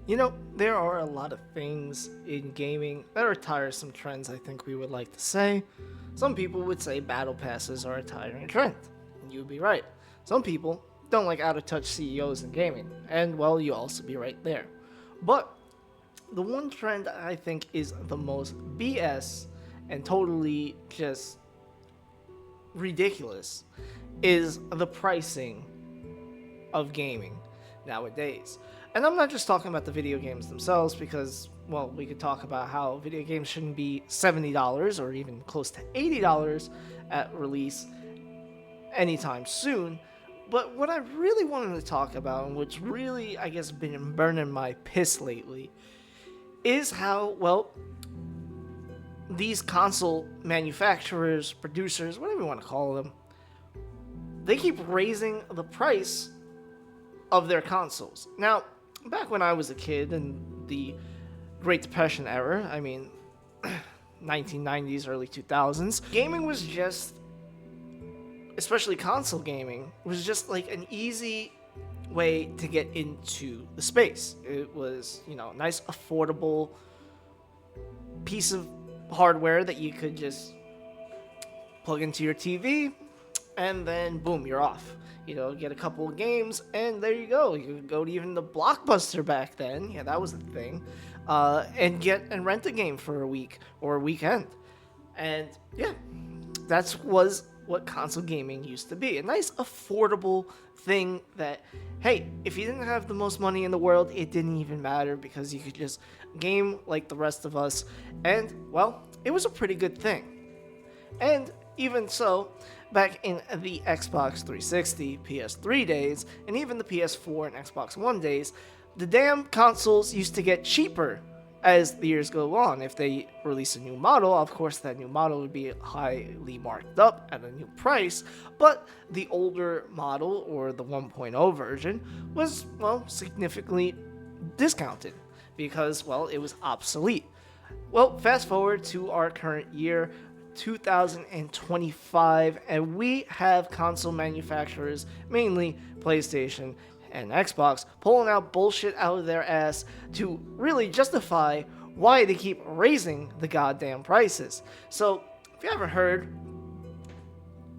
There are a lot of things in gaming that are tiresome trends, I think we would like to say. Some people would say battle passes are a tiring trend, and you'd be right. Some people don't like out of touch CEOs in gaming, and well, you also be right there. But the one trend I think is the most BS and totally just ridiculous is the pricing of gaming nowadays. And I'm not just talking about the video games themselves because, well, we could talk about how video games shouldn't be $70 or even close to $80 at release anytime soon. But what I really wanted to talk about, and what's really, I guess, been burning my piss lately, is how, well, these console manufacturers, producers, whatever you want to call them, they keep raising the price of their consoles. Now, back when I was a kid in the Great Depression era, 1990s, early 2000s, gaming was just, especially console gaming, was just like an easy way to get into the space. It was, a nice, affordable piece of hardware that you could just plug into your TV, and then boom, you're off. Get a couple of games, and there you go. You could go to even the Blockbuster back then. Yeah, that was the thing. And rent a game for a week or a weekend. And yeah, was what console gaming used to be. A nice, affordable thing that, hey, if you didn't have the most money in the world, it didn't even matter because you could just game like the rest of us. And, well, it was a pretty good thing. And even so, back in the Xbox 360, PS3 days, and even the PS4 and Xbox One days, the damn consoles used to get cheaper as the years go on. If they release a new model, of course that new model would be highly marked up at a new price, but the older model, or the 1.0 version, was, well, significantly discounted because, well, it was obsolete. Well, fast forward to our current year, 2025, and we have console manufacturers, mainly PlayStation and Xbox, pulling out bullshit out of their ass to really justify why they keep raising the goddamn prices. So, if you haven't heard,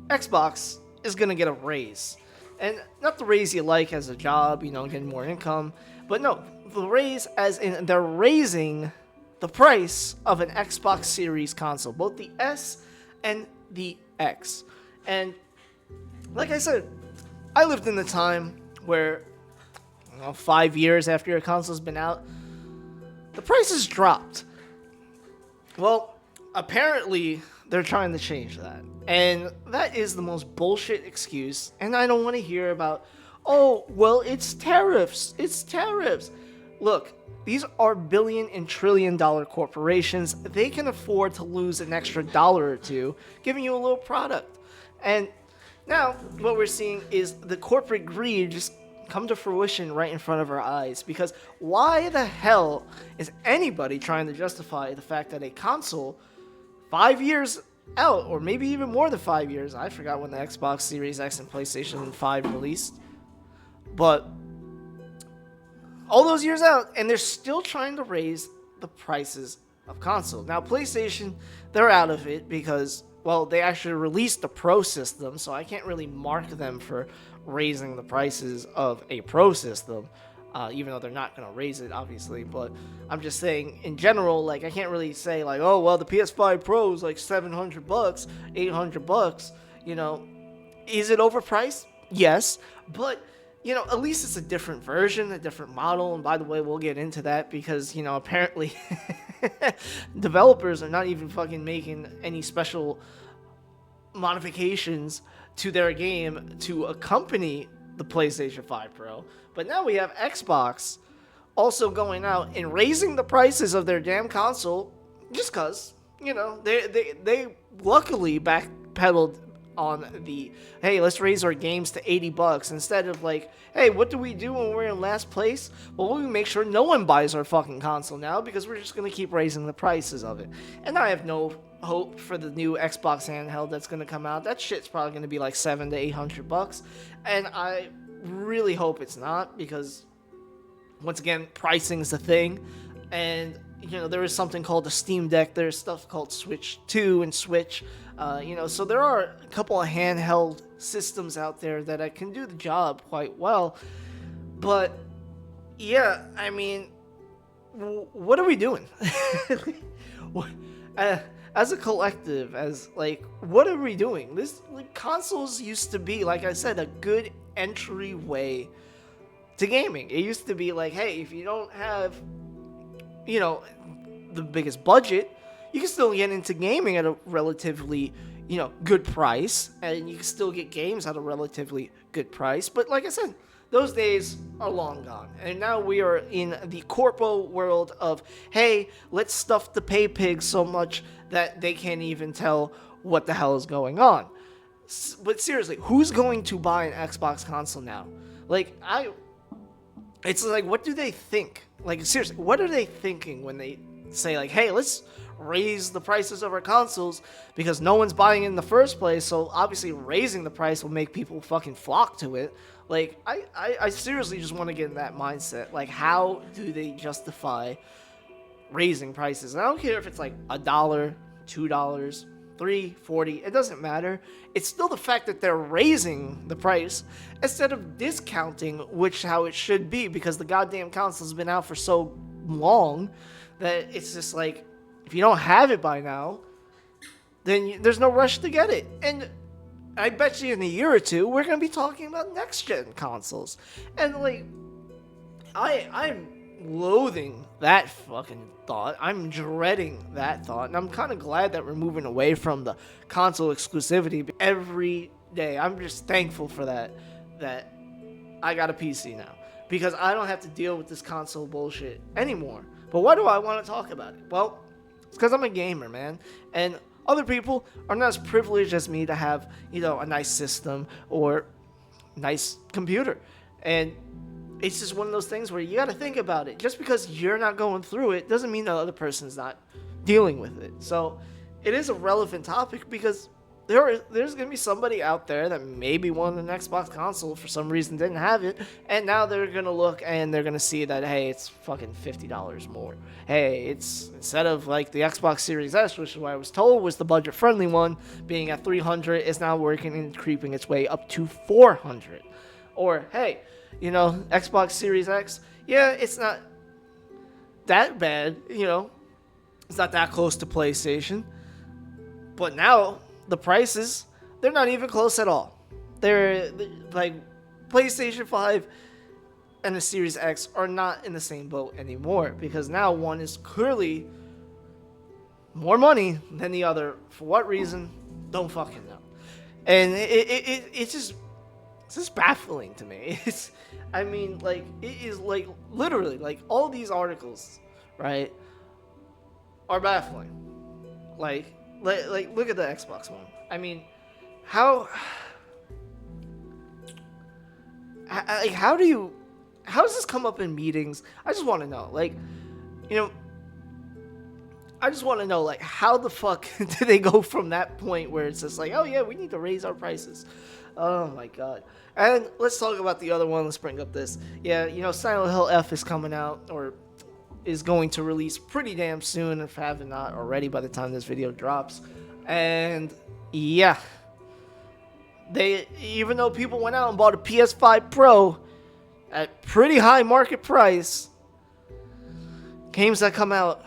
Xbox is gonna get a raise. And not the raise you like as a job, getting more income, but no, the raise as in they're raising the price of an Xbox Series console, both the S and the X. And like I said, I lived in the time where 5 years after your console's been out, the prices dropped. Well, apparently they're trying to change that. And that is the most bullshit excuse. And I don't want to hear about, oh, well, it's tariffs. It's tariffs. Look, these are billion and trillion dollar corporations. They can afford to lose an extra dollar or two giving you a little product. And now what we're seeing is the corporate greed just come to fruition right in front of our eyes. Because why the hell is anybody trying to justify the fact that a console 5 years out, or maybe even more than 5 years, I forgot when the Xbox Series X and PlayStation 5 released, but all those years out, and they're still trying to raise the prices of console. Now, PlayStation, they're out of it because, well, they actually released the Pro system, so I can't really mark them for raising the prices of a Pro system, even though they're not going to raise it, obviously. But I'm just saying, in general, like, I can't really say, like, oh, well, the PS5 Pro is like $700, $800, Is it overpriced? Yes, but at least it's a different version, a different model. And by the way, we'll get into that because, apparently developers are not even fucking making any special modifications to their game to accompany the PlayStation 5 Pro. But now we have Xbox also going out and raising the prices of their damn console just because, they luckily backpedaled on the, hey, let's raise our games to $80 instead of like, hey, what do we do when we're in last place? Well, we make sure no one buys our fucking console now because we're just going to keep raising the prices of it. And I have no hope for the new Xbox handheld that's going to come out. That shit's probably going to be like $700 to $800, and I really hope it's not because Once again, pricing is the thing, and there is something called the Steam Deck. There's stuff called Switch 2 and Switch. So there are a couple of handheld systems out there that can do the job quite well. But yeah, I mean, what are we doing? As a collective, what are we doing? This consoles used to be, like I said, a good entryway to gaming. It used to be like, hey, if you don't have, the biggest budget, you can still get into gaming at a relatively, good price, and you can still get games at a relatively good price. But like I said, those days are long gone. And now we are in the corpo world of, hey, let's stuff the pay pigs so much that they can't even tell what the hell is going on. But seriously, who's going to buy an Xbox console now? It's like, what do they think? Like, seriously, what are they thinking when they say, like, hey, let's raise the prices of our consoles because no one's buying it in the first place, so obviously raising the price will make people fucking flock to it. Like, I seriously just want to get in that mindset. Like, how do they justify raising prices? And I don't care if it's like $1, $2, $3.40, it doesn't matter. It's still the fact that they're raising the price instead of discounting, which how it should be, because the goddamn console's been out for so long that it's just like, if you don't have it by now, then there's no rush to get it. And I bet you in a year or two, we're going to be talking about next-gen consoles. And, like, I'm loathing that fucking thought. I'm dreading that thought. And I'm kind of glad that we're moving away from the console exclusivity every day. I'm just thankful for that I got a PC now. Because I don't have to deal with this console bullshit anymore. But why do I want to talk about it? Well, it's because I'm a gamer, man. And other people are not as privileged as me to have, a nice system or nice computer. And it's just one of those things where you got to think about it. Just because you're not going through it doesn't mean the other person's not dealing with it. So it is a relevant topic because there's going to be somebody out there that maybe wanted an Xbox console for some reason didn't have it, and now they're going to look and they're going to see that, hey, it's fucking $50 more. Hey, it's instead of like the Xbox Series S, which is what I was told was the budget-friendly one, being at $300, it's now working and creeping its way up to $400. Or, hey, Xbox Series X, yeah, it's not that bad, it's not that close to PlayStation, but now the prices, they're not even close at all. They're like PlayStation 5 and the Series X are not in the same boat anymore because now one is clearly more money than the other. For what reason? Don't fucking know. And it's just baffling to me. It is like literally like all these articles, right, are baffling. Like look at the Xbox One. I mean, how does this come up in meetings? I just want to know. I just want to know, like, how the fuck do they go from that point where it's just like, oh yeah, we need to raise our prices. Oh my god. And let's talk about the other one. Let's bring up this. Yeah, Silent Hill F is coming out, or is going to release pretty damn soon, if I haven't not already by the time this video drops. And yeah, even though people went out and bought a PS5 Pro at pretty high market price, games that come out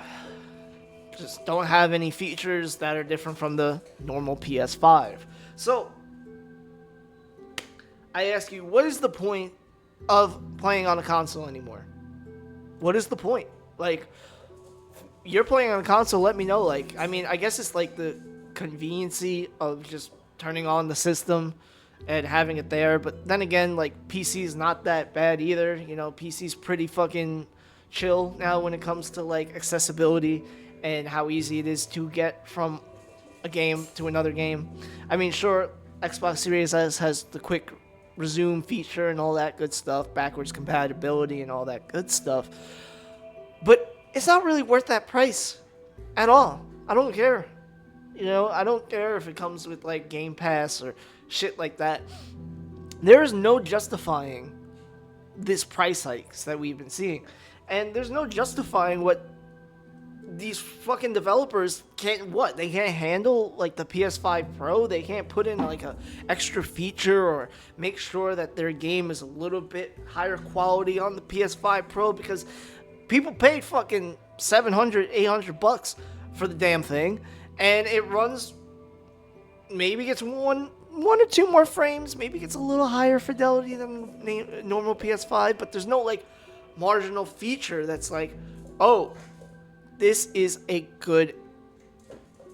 just don't have any features that are different from the normal PS5. So I ask you, what is the point of playing on a console anymore? What is the point? Like, you're playing on a console, let me know. Like, I mean, I guess it's like the conveniency of just turning on the system and having it there. But then again, like, PC is not that bad either. PC's pretty fucking chill now when it comes to, like, accessibility and how easy it is to get from a game to another game. I mean, sure, Xbox Series S has the quick resume feature and all that good stuff, backwards compatibility and all that good stuff. But it's not really worth that price at all. I don't care. I don't care if it comes with like Game Pass or shit like that. There is no justifying this price hikes that we've been seeing. And there's no justifying what these fucking developers they can't handle like the PS5 Pro. They can't put in like a extra feature or make sure that their game is a little bit higher quality on the PS5 Pro, because people paid fucking 700 800 bucks for the damn thing, and it runs, maybe gets one or two more frames, maybe gets a little higher fidelity than normal PS5, but there's no like marginal feature that's like, oh, this is a good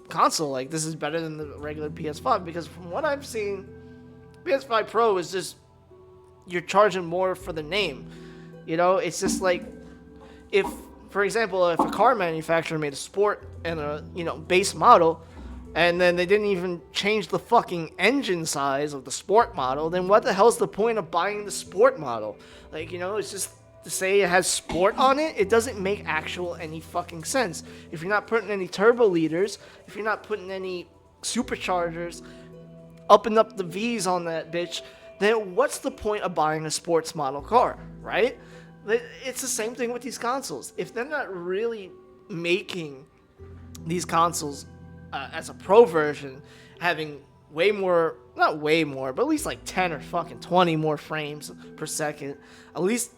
console. Like, this is better than the regular PS5. Because from what I've seen, PS5 Pro is just, you're charging more for the name. You know, it's just like, if, for example, if a car manufacturer made a sport and a, base model, and then they didn't even change the fucking engine size of the sport model, then what the hell's the point of buying the sport model? Like, it's just, to say it has sport on it, it doesn't make any fucking sense. If you're not putting any turbo liters, if you're not putting any superchargers, upping up the V's on that bitch, then what's the point of buying a sports model car, right? It's the same thing with these consoles. If they're not really making these consoles as a pro version, having way more, not way more, but at least like 10 or fucking 20 more frames per second, at least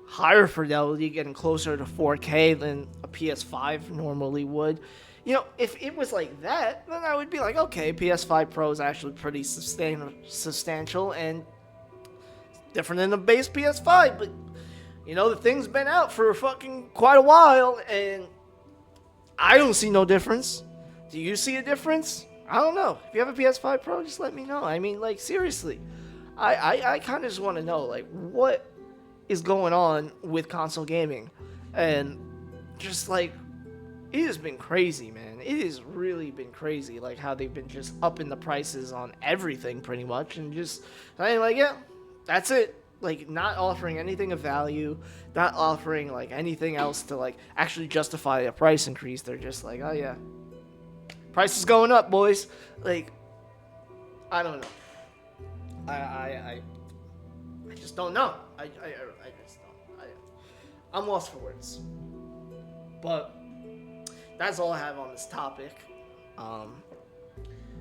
higher fidelity, getting closer to 4K than a PS5 normally would. If it was like that, then I would be like, okay, PS5 Pro is actually pretty substantial and different than the base PS5. But, the thing's been out for fucking quite a while, and I don't see no difference. Do you see a difference? I don't know. If you have a PS5 Pro, just let me know. I mean, like, seriously. I kind of just want to know, like, what is going on with console gaming. And just like, it has been crazy, man. It has really been crazy, like how they've been just upping the prices on everything pretty much, and just saying like, yeah, that's it. Like, not offering anything of value, not offering like anything else to like actually justify a price increase. They're just like, oh yeah, price is going up, boys. Like, I don't know. I just don't know. I just don't. I'm lost for words. But that's all I have on this topic.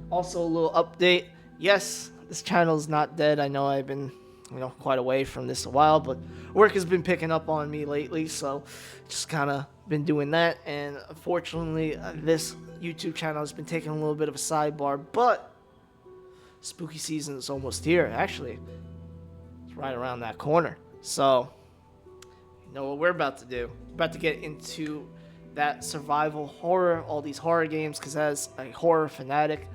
Also, a little update. Yes, this channel is not dead. I know I've been, quite away from this a while, but work has been picking up on me lately, so just kind of been doing that. And unfortunately, this YouTube channel has been taking a little bit of a sidebar, but spooky season is almost here. Actually, it's right around that corner. So, you know what we're about to do? We're about to get into that survival horror, all these horror games, because as a horror fanatic,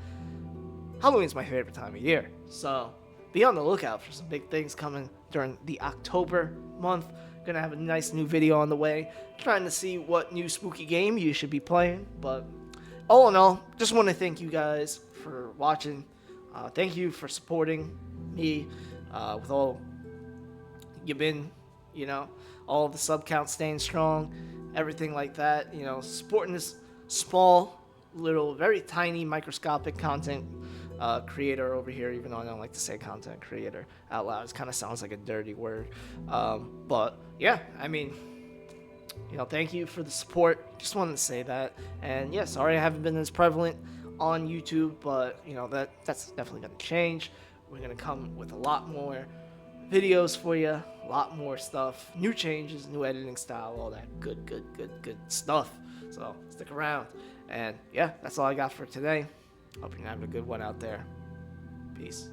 Halloween's my favorite time of year. So, be on the lookout for some big things coming during the October month. Gonna have a nice new video on the way, trying to see what new spooky game you should be playing. But all in all, just want to thank you guys for watching. Thank you for supporting me with all you've been, all the sub counts staying strong, everything like that, supporting this small, little, very tiny, microscopic content creator over here, even though I don't like to say content creator out loud. It kind of sounds like a dirty word. But yeah, I mean, thank you for the support. Just wanted to say that. And yeah, sorry I haven't been as prevalent on YouTube, but that's definitely going to change. We're going to come with a lot more videos for you, a lot more stuff, new changes, new editing style, all that good stuff. So stick around. And yeah, that's all I got for today. Hope you're having a good one out there. Peace.